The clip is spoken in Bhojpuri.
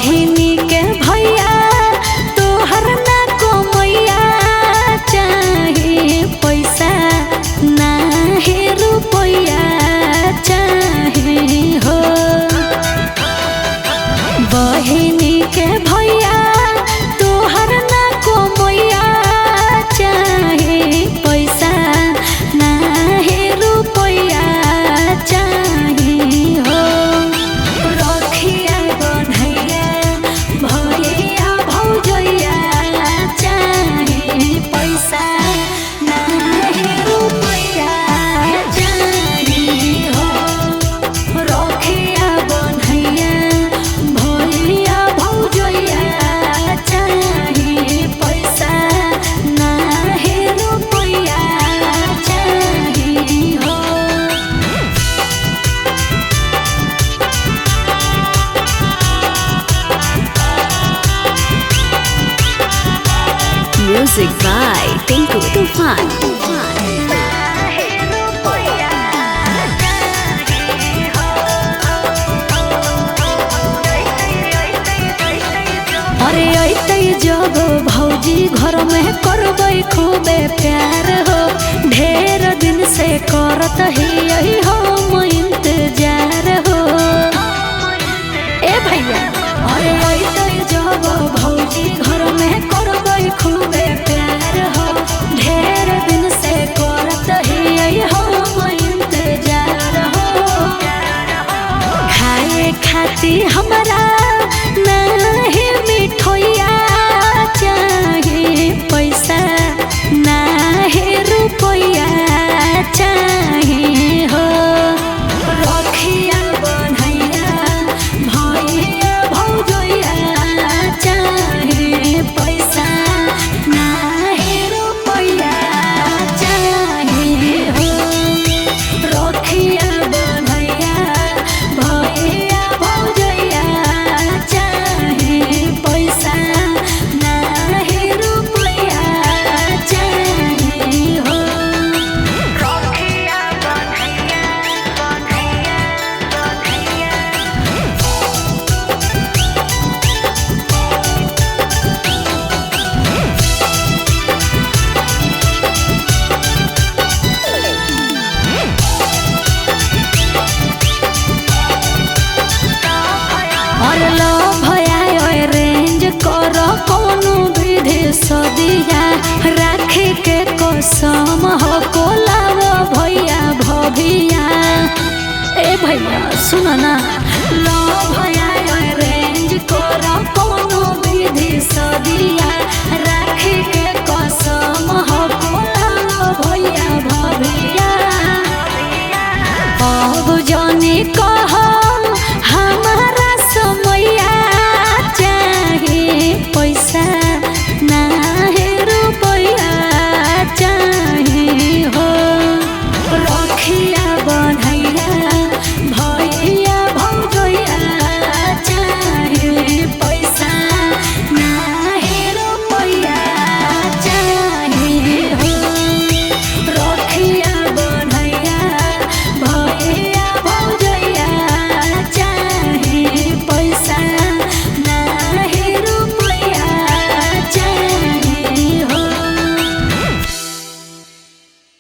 बहिनी के भैया तोहर ना कमैया चाहे पैसा ना हे रुपैया चाहे हो। बहिनी के भैया तोहर ना कमैया चाहे पैसा ना हे रुपैया चाहे हो। रखिया बन्हैया भैया भौजैया चाहे पैसा ना हे रुपैया चाहे हो। रखिया बन्हैया भैया भौजैया चाहे पैसा ना हे रुपैया चाहे हो। Music by Tinku Tufan. अरे अइतै जब भौजी घर में करबै खूबे प्यार हो। ढेर दिन से करत ही यही हम इंतजार हो। ए भैया अरे अइतै जब भौजी घर में करबै खूबे प्यार हो। ढेर दिन से करत ही यही हम इंतजार हो। खाए खाती हमरा नाही मिठोइया चाहे पैसा ना हे रुपैया चाहे हो। रखिया बन्हैया भैया भौजैया चाहे पैसा ना हे रुपैया चाहे हो। रखिया बन्हैया भैया भौजैया चाहे पैसा ना हे रुपैया चाहे हो। रखिया बन्हैया और लो भया अरेंज कर कोनो विधि सदिया राखे के कसम हो कोलाव भैया भभिया। ए भैया सुन ना लो भया अरेंज कर कोनो विधि सदिया